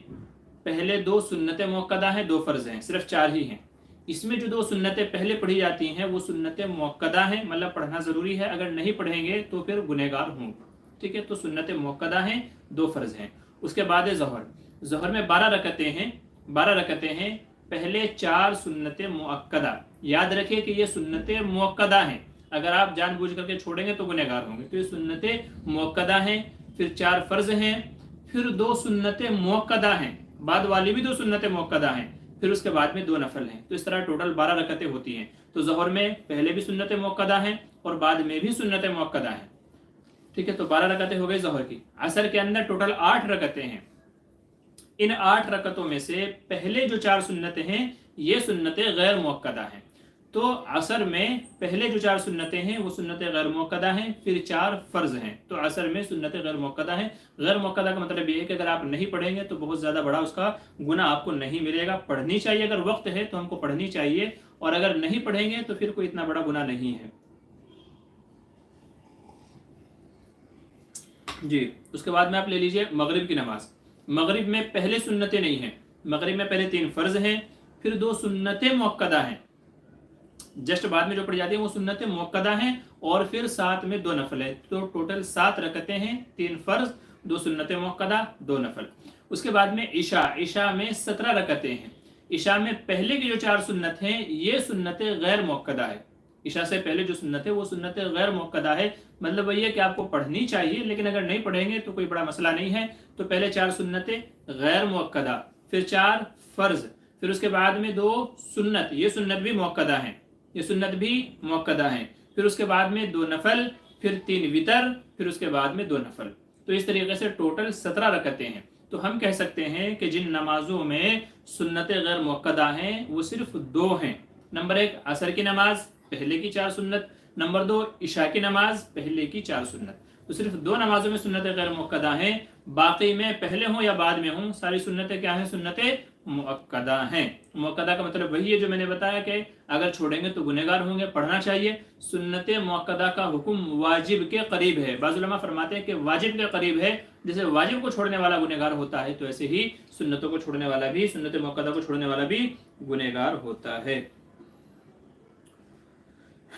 पहले 2 सुन्नत मुअक्कदा हैं, 2 फ़र्ज़ हैं, सिर्फ 4 ही हैं। इसमें जो 2 सुन्नतें पहले पढ़ी जाती हैं वो सुन्नतें मुअक्कदा हैं, मतलब पढ़ना ज़रूरी है, अगर नहीं पढ़ेंगे तो फिर गुनहगार होंगे। ठीक है, तो सुन्नतें मुअक्कदा हैं, 2 फ़र्ज़ हैं। उसके बाद है ज़ोहर में 12 रकतें हैं, 12 रकतें हैं। पहले 4 सुन्नतें मुअक्कदा, याद रखिए कि ये सुन्नतें मुअक्कदा हैं, अगर आप जानबूझ करके छोड़ेंगे तो गुनहगार होंगे। तो ये सुन्नतें मुअक्कदा हैं, फिर 4 फ़र्ज़ हैं, फिर 2 सुन्नतें मुअक्कदा हैं, बाद वाली भी 2 सुन्नतें मुअक्कदा हैं, फिर उसके बाद में 2 नफल हैं। तो इस तरह टोटल 12 रकतें होती हैं। तो ज़ोहर में पहले भी सुन्नतें मुअक्कदा हैं और बाद में भी सुन्नतें मुअक्कदा हैं। ठीक है, तो 12 रकतें हो गई ज़ोहर की। असर के अंदर टोटल 8 रकतें हैं। इन 8 रकतों में से पहले जो 4 सुन्नतें हैं ये सुन्नतें गैर मुअक्कदा हैं। तो असर में पहले जो 4 सुन्नतें हैं वो सुन्नतें गैर मुअक्कदा हैं, फिर 4 फ़र्ज़ हैं। तो असर में सुन्नतें गैर मुअक्कदा हैं। गैर मुअक्कदा का मतलब ये है कि अगर आप नहीं पढ़ेंगे तो बहुत ज़्यादा बड़ा उसका गुनाह आपको नहीं मिलेगा। पढ़नी चाहिए, अगर वक्त है तो हमको पढ़नी चाहिए, और अगर नहीं पढ़ेंगे तो फिर कोई इतना बड़ा गुनाह नहीं है जी। उसके बाद में आप ले लीजिए मगरिब की नमाज। मगरिब में पहले सुन्नतें नहीं हैं। मगरिब में पहले 3 फ़र्ज़ हैं, फिर 2 सुन्नतें मुअक्कदा हैं। जस्ट बाद में जो पढ़ी जाती है वो सुन्नतें मुअक्कदा हैं, और फिर साथ में 2 नफल है। तो टोटल 7 रकतें हैं, 3 फ़र्ज़, 2 सुन्नतें मुअक्कदा, 2 नफल। उसके बाद में इशा में 17 रकतें हैं। इशा में पहले की जो 4 सुन्नत हैं ये सुन्नतें गैर मुअक्कदा है। इशा से पहले जो सुन्नत है वो सुन्नतें गैर मुअक्कदा है। मतलब वही है कि आपको पढ़नी चाहिए, लेकिन अगर नहीं पढ़ेंगे तो कोई बड़ा मसला नहीं है। तो पहले 4 सुन्नतें गैर मुअक्कदा, फिर 4 फ़र्ज़, फिर उसके बाद में 2 सुन्नत, ये सुन्नत भी मुअक्कदा हैं, ये सुन्नत भी मुअक्कदा हैं। फिर उसके बाद में 2 नफल, फिर 3 वितर, फिर उसके बाद में 2 नफल। तो इस तरीके से टोटल 17 रकतें हैं। तो हम कह सकते हैं कि जिन नमाजों में सुन्नतें गैर मुअक्कदा हैं वो सिर्फ 2 हैं। नंबर 1 असर की नमाज, पहले की 4 सुन्नत। नंबर 2 इशा की नमाज, पहले की 4 सुन्नत। तो सिर्फ 2 नमाजों में सुन्नतें गैर मुअक्कदा हैं। बाकी में पहले हों या बाद में हों, सारी सुन्नतें क्या हैं? सुन्नतें मुअक्कदा हैं। मुअक्कदा का मतलब वही है जो मैंने बताया कि अगर छोड़ेंगे तो गुनहगार होंगे, पढ़ना चाहिए। सुन्नतें मुअक्कदा का हुक्म वाजिब के करीब है। बाज़ उलमा फरमाते हैं कि वाजिब के करीब है। जैसे वाजिब को छोड़ने वाला गुनहगार होता है, तो ऐसे ही सुन्नतों को छोड़ने वाला भी, सुन्नत मुअक्कदा को छोड़ने वाला भी गुनहगार होता है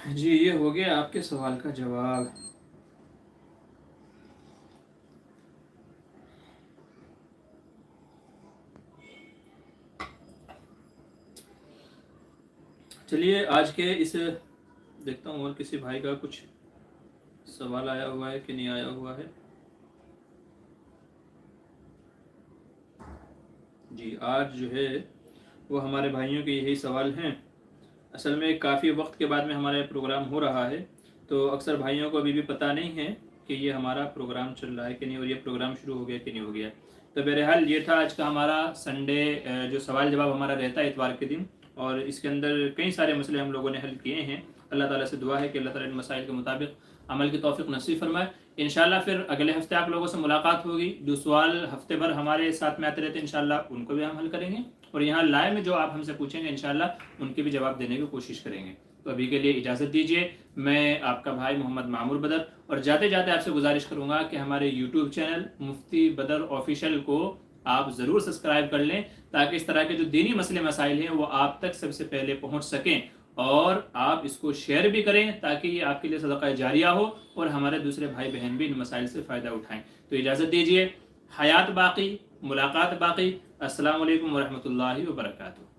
जी। ये हो गया आपके सवाल का जवाब। चलिए आज के इस, देखता हूँ और किसी भाई का कुछ सवाल आया हुआ है कि नहीं आया हुआ है जी। आज जो है वो हमारे भाइयों के यही सवाल हैं। असल में काफ़ी वक्त के बाद में हमारा प्रोग्राम हो रहा है, तो अक्सर भाइयों को अभी भी पता नहीं है कि ये हमारा प्रोग्राम चल रहा है कि नहीं, और ये प्रोग्राम शुरू हो गया कि नहीं हो गया। तो बहरहाल ये था आज का हमारा संडे जो सवाल जवाब हमारा रहता है इतवार के दिन, और इसके अंदर कई सारे मसले हम लोगों ने हल किए हैं। अल्लाह ताला से दुआ है कि अल्लाह ताला इन मसाइल के मुताबिक अमल की तौफीक नसीब फरमाए। इंशाल्लाह फिर अगले हफ्ते आप लोगों से मुलाकात होगी। जो सवाल हफ्ते भर हमारे साथ में आते रहते हैं इंशाल्लाह उनको भी हम हल करेंगे, और यहाँ लाइव में जो आप हमसे पूछेंगे इंशाल्लाह उनके भी जवाब देने की कोशिश करेंगे। तो अभी के लिए इजाज़त दीजिए। मैं आपका भाई मोहम्मद मामूर बदर, और जाते जाते आपसे गुजारिश करूँगा कि हमारे यूट्यूब चैनल मुफ्ती बदर ऑफिशियल को आप ज़रूर सब्सक्राइब कर लें, ताकि इस तरह के जो दीनी मसले मसाइल हैं वो आप तक सबसे पहले पहुँच सकें, और आप इसको शेयर भी करें ताकि ये आपके लिए सदका जारिया हो और हमारे दूसरे भाई बहन भी इन मसाइल से फ़ायदा उठाएं। तो इजाज़त दीजिए। हयात बाकी, मुलाकात बाकी। अस्सलाम वालेकुम वरहमतुल्लाहि वबरकातुहू।